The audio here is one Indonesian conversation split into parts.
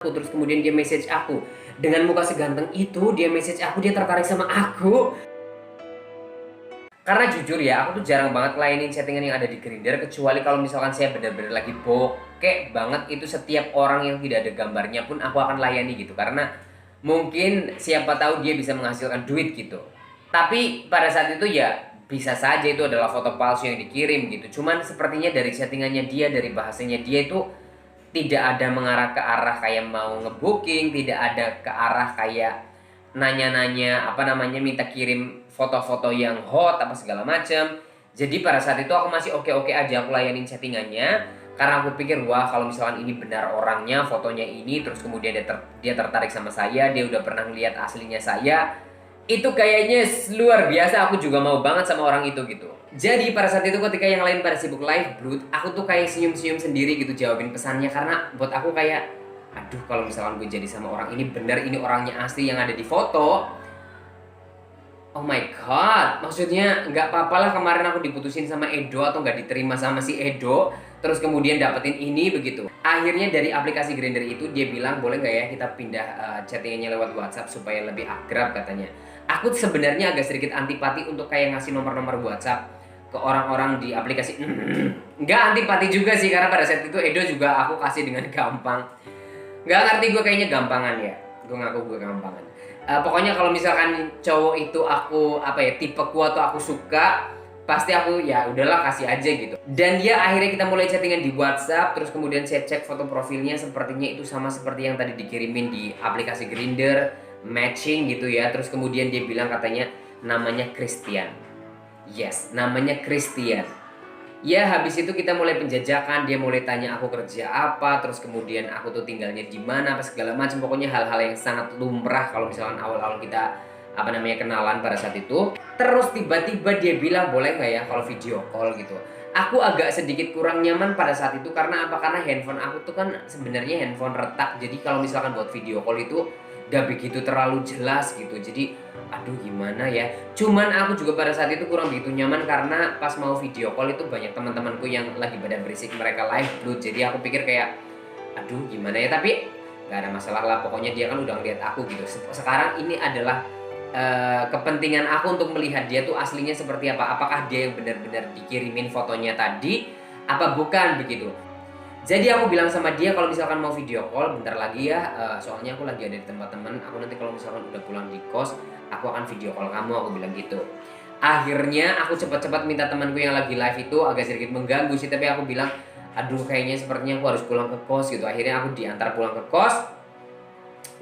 aku, terus kemudian dia message aku. Dengan muka seganteng itu, dia message aku, dia tertarik sama aku. Karena jujur ya, aku tuh jarang banget layanin chattingan yang ada di Grindr, kecuali kalau misalkan saya benar-benar lagi bokek banget, itu setiap orang yang tidak ada gambarnya pun aku akan layani gitu. Karena mungkin siapa tahu dia bisa menghasilkan duit gitu. Tapi pada saat itu ya bisa saja itu adalah foto palsu yang dikirim gitu. Cuman sepertinya dari chattingannya dia, dari bahasanya dia itu tidak ada mengarah ke arah kayak mau ngebooking, tidak ada ke arah kayak nanya-nanya apa namanya, minta kirim foto-foto yang hot apa segala macam. Jadi pada saat itu aku masih oke-oke aja, aku layanin chattingannya karena aku pikir wah kalau misalkan ini benar orangnya, fotonya ini, terus kemudian dia tertarik sama saya, dia udah pernah lihat aslinya saya, itu kayaknya luar biasa, aku juga mau banget sama orang itu gitu. Jadi pada saat itu ketika yang lain pada sibuk live brood, aku tuh kayak senyum-senyum sendiri gitu jawabin pesannya, karena buat aku kayak aduh kalau misalkan gue jadi sama orang ini, bener ini orangnya asli yang ada di foto. Oh my god, maksudnya nggak apa-apa lah kemarin aku diputusin sama Edo atau nggak diterima sama si Edo, terus kemudian dapetin ini begitu. Akhirnya dari aplikasi Grindr itu dia bilang boleh nggak ya kita pindah chattingannya lewat WhatsApp supaya lebih akrab katanya. Aku sebenarnya agak sedikit antipati untuk kayak ngasih nomor-nomor WhatsApp ke orang-orang di aplikasi. Nggak antipati juga sih, karena pada saat itu Edo juga aku kasih dengan gampang. Nggak ngerti, gue kayaknya gampangan ya, gue ngaku gue gampangan. Pokoknya kalau misalkan cowok itu aku apa ya, tipeku atau aku suka, pasti aku ya udahlah kasih aja gitu. Dan dia akhirnya kita mulai chattingan di WhatsApp, terus kemudian saya cek foto profilnya, sepertinya itu sama seperti yang tadi dikirimin di aplikasi Grindr, matching gitu ya. Terus kemudian dia bilang katanya namanya Christian. Yes, namanya Christian. Ya habis itu kita mulai penjajakan, dia mulai tanya aku kerja apa, terus kemudian aku tuh tinggalnya di mana, apa segala macam. Pokoknya hal-hal yang sangat lumrah kalau misalkan awal-awal kita apa namanya kenalan pada saat itu. Terus tiba-tiba dia bilang boleh nggak ya kalau video call gitu. Aku agak sedikit kurang nyaman pada saat itu karena apa? Karena handphone aku tuh kan sebenarnya handphone retak. Jadi kalau misalkan buat video call itu gak begitu terlalu jelas gitu. Jadi aduh gimana ya. Cuman aku juga pada saat itu kurang begitu nyaman karena pas mau video call itu banyak teman-temanku yang lagi pada berisik, mereka live blood. Jadi aku pikir kayak aduh gimana ya, tapi gak ada masalah lah, pokoknya dia kan udah ngeliat aku gitu. Sekarang ini adalah kepentingan aku untuk melihat dia tuh aslinya seperti apa. Apakah dia yang benar-benar dikirimin fotonya tadi apa bukan begitu. Jadi aku bilang sama dia kalau misalkan mau video call bentar lagi ya, soalnya aku lagi ada di tempat teman. Aku nanti kalau misalkan udah pulang di kos, aku akan video call kamu, aku bilang gitu. Akhirnya aku cepat-cepat minta temanku yang lagi live itu, agak sedikit mengganggu sih, tapi aku bilang aduh kayaknya sepertinya aku harus pulang ke kos gitu. Akhirnya aku diantar pulang ke kos.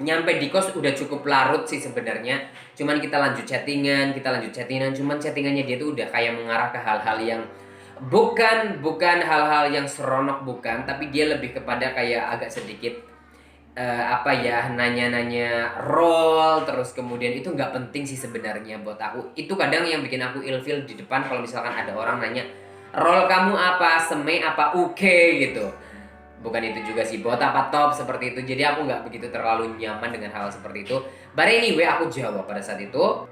Nyampe di kos udah cukup larut sih sebenarnya. Cuman kita lanjut chattingan, cuman chattingannya dia tuh udah kayak mengarah ke hal-hal yang bukan hal-hal yang seronok, bukan, tapi dia lebih kepada kayak agak sedikit apa ya, nanya-nanya role, terus kemudian itu nggak penting sih sebenarnya buat aku. Itu kadang yang bikin aku ilfeel di depan kalau misalkan ada orang nanya role kamu apa, seme apa, uke gitu. Bukan itu juga sih, bot apa top seperti itu. Jadi aku nggak begitu terlalu nyaman dengan hal seperti itu. But anyway aku jawab pada saat itu.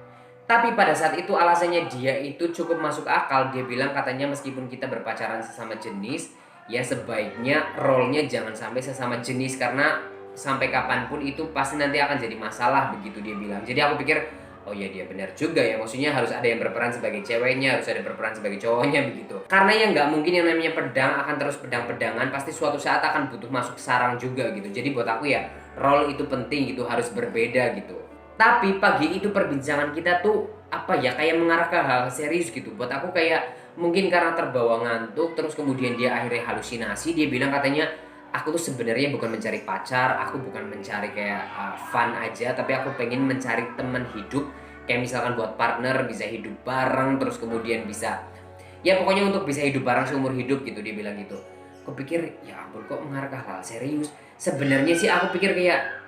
Tapi pada saat itu alasannya dia itu cukup masuk akal. Dia bilang katanya meskipun kita berpacaran sesama jenis, ya sebaiknya role-nya jangan sampai sesama jenis, karena sampai kapanpun itu pasti nanti akan jadi masalah begitu dia bilang. Jadi aku pikir oh ya dia benar juga ya, maksudnya harus ada yang berperan sebagai ceweknya, harus ada berperan sebagai cowoknya begitu. Karena yang nggak mungkin yang namanya pedang akan terus pedang-pedangan, pasti suatu saat akan butuh masuk sarang juga gitu. Jadi buat aku ya role itu penting gitu, harus berbeda gitu. Tapi pagi itu perbincangan kita tuh apa ya, kayak mengarah ke hal serius gitu. Buat aku kayak mungkin karena terbawa ngantuk, terus kemudian dia akhirnya halusinasi. Dia bilang katanya aku tuh sebenarnya bukan mencari pacar, aku bukan mencari kayak fun aja, tapi aku pengen mencari teman hidup. Kayak misalkan buat partner, bisa hidup bareng, terus kemudian bisa ya pokoknya untuk bisa hidup bareng seumur hidup gitu, dia bilang gitu. Aku pikir ya ampun kok mengarah ke hal serius. Sebenarnya sih aku pikir kayak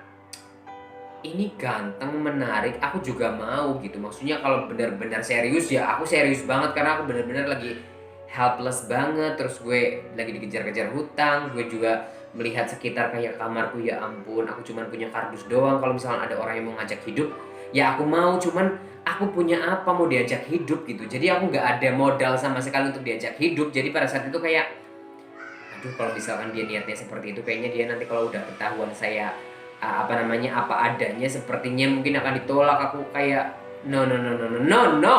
ini ganteng, menarik, aku juga mau gitu. Maksudnya kalau benar-benar serius ya aku serius banget, karena aku benar-benar lagi helpless banget. Terus gue lagi dikejar-kejar hutang, gue juga melihat sekitar kayak kamarku, ya ampun aku cuman punya kardus doang. Kalau misalnya ada orang yang mau ngajak hidup ya aku mau, cuman aku punya apa mau diajak hidup gitu. Jadi aku nggak ada modal sama sekali untuk diajak hidup. Jadi pada saat itu kayak aduh kalau misalkan dia niatnya seperti itu, kayaknya dia nanti kalau udah ketahuan saya apa namanya, apa adanya, sepertinya mungkin akan ditolak. Aku kayak no no no no no no no,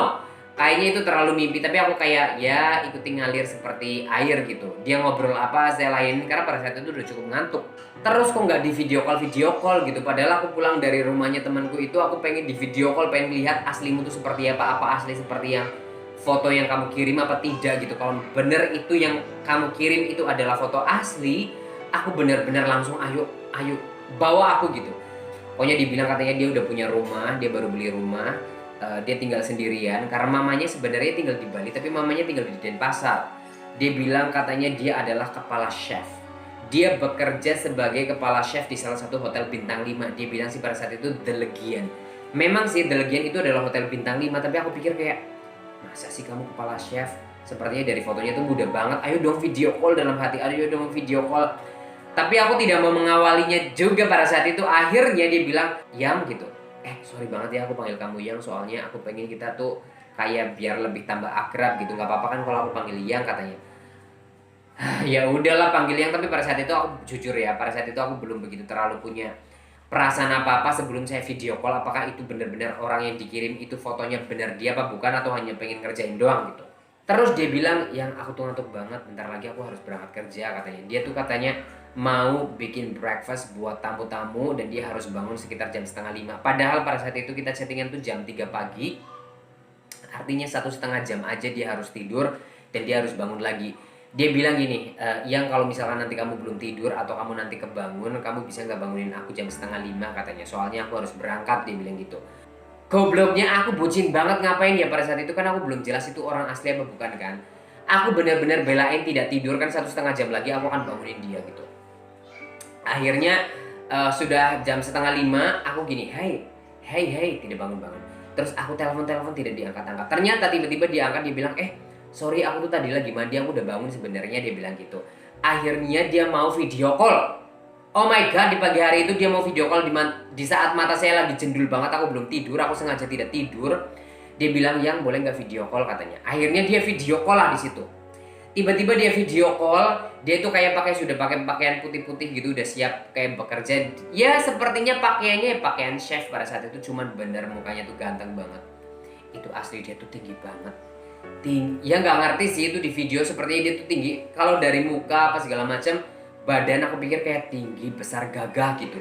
kayaknya itu terlalu mimpi. Tapi aku kayak ya ikuti ngalir seperti air gitu. Dia ngobrol apa saya layanin, karena pada saat itu udah cukup ngantuk. Terus kok nggak di video call gitu, padahal aku pulang dari rumahnya temanku itu, aku pengen di video call, pengen lihat aslimu tuh seperti apa asli seperti yang foto yang kamu kirim apa tidak gitu. Kalau bener itu yang kamu kirim itu adalah foto asli, aku bener-bener langsung ayo ayo bawa aku gitu. Pokoknya dibilang katanya dia udah punya rumah, dia baru beli rumah, dia tinggal sendirian karena mamanya sebenarnya tinggal di Bali tapi mamanya tinggal di Denpasar. Dia bilang katanya dia adalah kepala chef. Dia bekerja sebagai kepala chef di salah satu hotel bintang 5. Dia bilang sih pada saat itu The Legian. Memang sih The Legian itu adalah hotel bintang 5, tapi aku pikir kayak masa sih kamu kepala chef? Sepertinya dari fotonya tuh muda banget. Ayo dong video call, dalam hati ayo dong video call. Tapi aku tidak mau mengawalinya juga pada saat itu. Akhirnya dia bilang, Yang gitu. Sorry banget ya aku panggil kamu Yang, soalnya aku pengen kita tuh kayak biar lebih tambah akrab gitu. Gak apa-apa kan kalau aku panggil Yang, katanya. Ya udahlah panggil Yang. Tapi pada saat itu aku jujur ya, pada saat itu aku belum begitu terlalu punya perasaan apa-apa sebelum saya video call. Apakah itu benar-benar orang yang dikirim itu fotonya benar dia apa bukan, atau hanya pengen ngerjain doang gitu. Terus dia bilang, Yang aku tuh ngantuk banget, bentar lagi aku harus berangkat kerja, katanya. Dia tuh katanya mau bikin breakfast buat tamu-tamu dan dia harus bangun sekitar jam setengah 5. Padahal pada saat itu kita chattingan tuh jam 3 pagi. Artinya 1,5 jam aja dia harus tidur dan dia harus bangun lagi. Dia bilang gini, Yang kalau misalkan nanti kamu belum tidur atau kamu nanti kebangun, kamu bisa nggak bangunin aku jam setengah 5, katanya. Soalnya aku harus berangkat, dia bilang gitu. Gobloknya aku bucin banget, ngapain ya pada saat itu, kan aku belum jelas itu orang asli apa bukan kan. Aku benar-benar belain tidak tidur, kan 1,5 jam lagi aku akan bangunin dia gitu. Akhirnya sudah jam setengah 5, aku gini, hey, tidak bangun-bangun. Terus aku telepon tidak diangkat-angkat. Ternyata tiba-tiba dia angkat, dia bilang, sorry aku tuh tadi lagi mandi, aku udah bangun sebenarnya, dia bilang gitu. Akhirnya dia mau video call. Oh my god, di pagi hari itu dia mau video call di saat mata saya lagi jendul banget, aku belum tidur, aku sengaja tidak tidur. Dia bilang, Yang boleh nggak video call, katanya. Akhirnya dia video call lah di situ. Tiba-tiba dia video call, dia tuh kayak sudah pakai pakaian putih-putih gitu, udah siap kayak bekerja. Ya sepertinya pakaiannya pakaian chef pada saat itu, cuman bener mukanya tuh ganteng banget. Itu asli dia tuh tinggi banget. Ya nggak ngerti sih itu di video sepertinya dia tuh tinggi. Kalau dari muka apa segala macam, badan aku pikir kayak tinggi, besar, gagah gitu.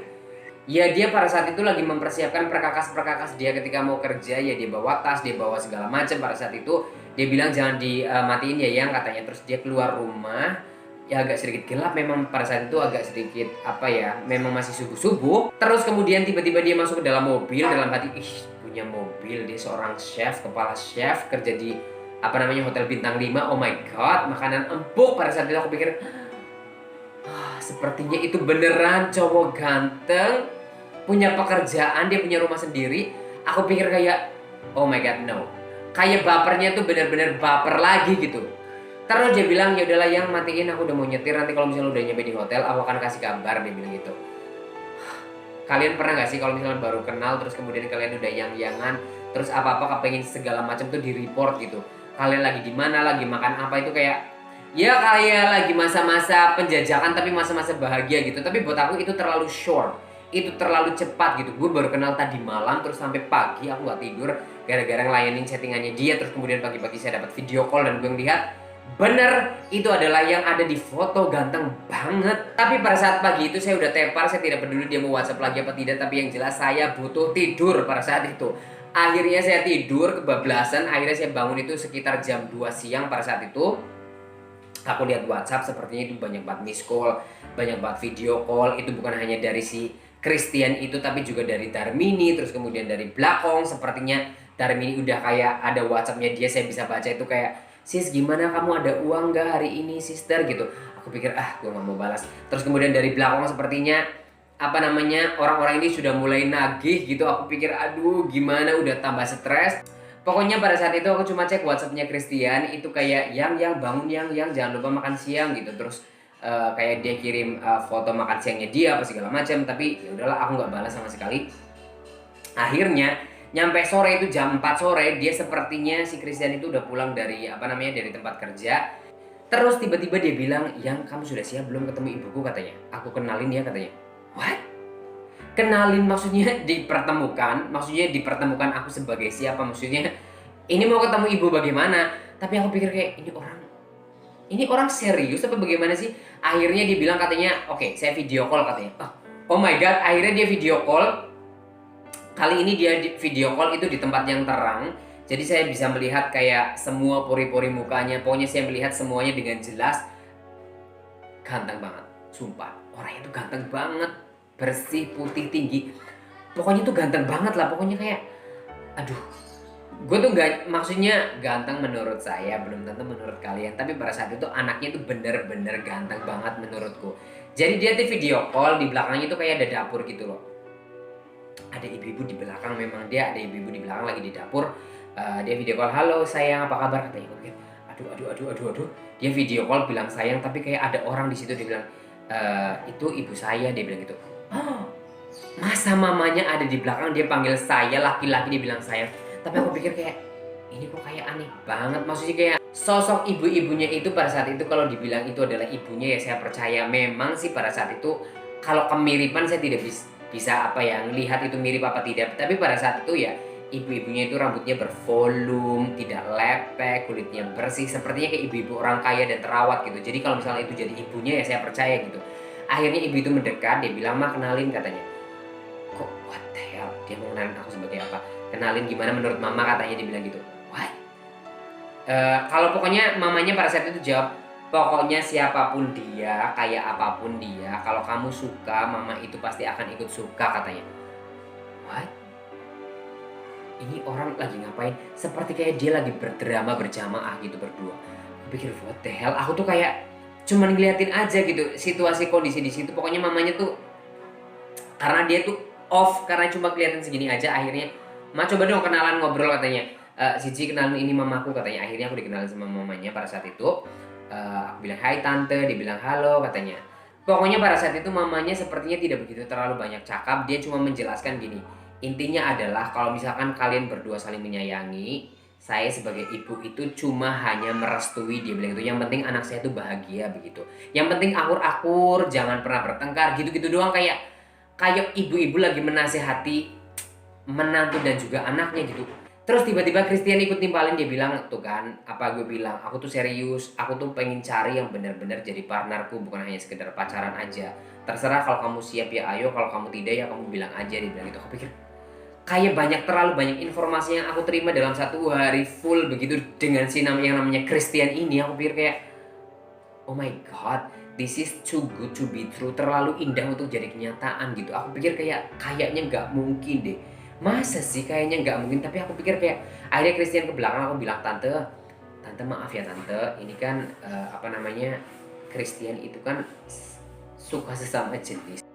Ya dia pada saat itu lagi mempersiapkan perkakas dia ketika mau kerja. Ya dia bawa tas, dia bawa segala macam pada saat itu. Dia bilang jangan dimatiin ya Yang, katanya. Terus dia keluar rumah, ya agak sedikit gelap memang pada saat itu, agak sedikit apa ya, memang masih subuh-subuh. Terus kemudian tiba-tiba dia masuk ke dalam mobil, dalam hati, punya mobil, dia seorang chef, kepala chef, kerja di apa namanya hotel bintang 5. Oh my god, makanan empuk. Pada saat itu aku pikir, sepertinya itu beneran cowok ganteng, punya pekerjaan, dia punya rumah sendiri. Aku pikir kayak, oh my god, no. Kayak bapernya tuh bener-bener baper lagi gitu. Terus dia bilang, ya udahlah Yang, matiin, aku udah mau nyetir, nanti kalau misalnya udah nyampe di hotel aku akan kasih kabar, dia bilang gitu. Kalian pernah gak sih kalau misalnya baru kenal terus kemudian kalian udah yang-yangan, terus apa-apa kepengen segala macam tuh di report gitu. Kalian lagi di mana, lagi makan apa, itu kayak ya kayak lagi masa-masa penjajakan tapi masa-masa bahagia gitu. Tapi buat aku itu terlalu short, itu terlalu cepat gitu. Gue baru kenal tadi malam terus sampai pagi aku gak tidur gara-gara ngelayanin chattingannya dia. Terus kemudian pagi-pagi saya dapat video call dan gue ngeliat bener itu adalah yang ada di foto, ganteng banget. Tapi pada saat pagi itu saya udah tepar, saya tidak peduli dia mau WhatsApp lagi apa tidak, tapi yang jelas saya butuh tidur pada saat itu. Akhirnya saya tidur kebablasan, akhirnya saya bangun itu sekitar jam 2 siang pada saat itu. Aku lihat WhatsApp, sepertinya itu banyak banget miss call, banyak banget video call. Itu bukan hanya dari si Christian itu, tapi juga dari Darmini, terus kemudian dari Blakong. Sepertinya Darmini udah kayak ada WhatsAppnya dia, saya bisa baca itu kayak, sis gimana kamu ada uang gak hari ini sister gitu. Aku pikir gue gak mau balas. Terus kemudian dari Blakong sepertinya apa namanya, orang-orang ini sudah mulai nagih gitu. Aku pikir aduh gimana, udah tambah stres. Pokoknya pada saat itu aku cuma cek WhatsAppnya Christian, itu kayak yang bangun yang jangan lupa makan siang gitu. Terus kayak dia kirim foto makan siangnya dia apa segala macam. Tapi ya udahlah, aku nggak balas sama sekali. Akhirnya nyampe sore itu jam 4 sore, dia sepertinya si Christian itu udah pulang dari apa namanya, dari tempat kerja. Terus tiba-tiba dia bilang, Yang kamu sudah siap belum ketemu ibuku, katanya. Aku kenalin ya, katanya. What? kenalin maksudnya dipertemukan aku sebagai siapa, maksudnya ini mau ketemu ibu bagaimana, tapi aku pikir kayak ini orang serius apa bagaimana sih. Akhirnya dia bilang katanya oke, saya video call katanya. Oh my god, akhirnya dia video call. Kali ini dia video call itu di tempat yang terang, jadi saya bisa melihat kayak semua pori-pori mukanya, pokoknya saya melihat semuanya dengan jelas. Ganteng banget, sumpah, orangnya tuh ganteng banget, bersih, putih, tinggi, pokoknya tuh ganteng banget lah, pokoknya kayak aduh. Gue tuh gak, maksudnya ganteng menurut saya, belum tentu menurut kalian, tapi pada saat itu anaknya tuh bener-bener ganteng banget menurutku. Jadi dia tuh video call, di belakangnya tuh kayak ada dapur gitu loh, ada ibu-ibu di belakang, memang dia ada ibu-ibu di belakang lagi di dapur. Dia video call, halo sayang apa kabar katanya. Gue pikir aduh, dia video call bilang sayang, tapi kayak ada orang di situ. Dia bilang itu ibu saya, dia bilang gitu. Oh, masa mamanya ada di belakang dia panggil saya laki-laki, dia bilang sayang. Tapi aku pikir kayak ini kok kayak aneh banget, maksudnya kayak sosok ibu-ibunya itu pada saat itu kalau dibilang itu adalah ibunya ya saya percaya. Memang sih pada saat itu kalau kemiripan saya tidak bisa apa ya ngelihat itu mirip apa tidak, tapi pada saat itu ya ibu-ibunya itu rambutnya bervolume, tidak lepek, kulitnya bersih, sepertinya kayak ibu-ibu orang kaya dan terawat gitu. Jadi kalau misalnya itu jadi ibunya ya saya percaya gitu. Akhirnya ibu itu mendekat, dia bilang, "Ma, kenalin," katanya. Kok what the hell, dia mau kenalin aku sebagai apa? Kenalin gimana menurut mama katanya, dia bilang gitu. What? Kalau pokoknya mamanya pada saat itu jawab, pokoknya siapapun dia, kayak apapun dia, kalau kamu suka, mama itu pasti akan ikut suka katanya. What? Ini orang lagi ngapain? Seperti kayak dia lagi berdrama berjamaah gitu berdua. Aku pikir what the hell, aku tuh kayak cuman ngeliatin aja gitu situasi kondisi di situ. Pokoknya mamanya tuh karena dia tuh off, karena cuma kelihatan segini aja. Akhirnya, "Ma, coba dong kenalan, ngobrol," katanya. "Cici, kenalin ini mamaku," katanya. Akhirnya aku dikenalin sama mamanya pada saat itu. Aku bilang, "Hai tante," dia bilang, "Halo," katanya. Pokoknya pada saat itu mamanya sepertinya tidak begitu terlalu banyak cakap, dia cuma menjelaskan gini, intinya adalah kalau misalkan kalian berdua saling menyayangi, saya sebagai ibu itu cuma hanya merestui, dia bilang itu. Yang penting anak saya tuh bahagia begitu. Yang penting akur-akur, jangan pernah bertengkar, gitu-gitu doang, kayak kayak ibu-ibu lagi menasehati menantu dan juga anaknya gitu. Terus tiba-tiba Christian ikut timpalin, dia bilang tuh kan, apa gue bilang, aku tuh serius, aku tuh pengen cari yang benar-benar jadi partnerku, bukan hanya sekedar pacaran aja. Terserah kalau kamu siap ya ayo, kalau kamu tidak ya kamu bilang aja, dia bilang gitu. Aku pikir kayak terlalu banyak informasi yang aku terima dalam satu hari full begitu dengan yang namanya Christian ini. Aku pikir kayak oh my god, this is too good to be true, terlalu indah untuk jadi kenyataan gitu. Aku pikir kayaknya nggak mungkin deh. Masa sih kayaknya nggak mungkin, tapi aku pikir kayak akhirnya Christian ke belakang, aku bilang, "Tante, tante maaf ya tante, ini kan apa namanya, Christian itu kan suka sesama jenis."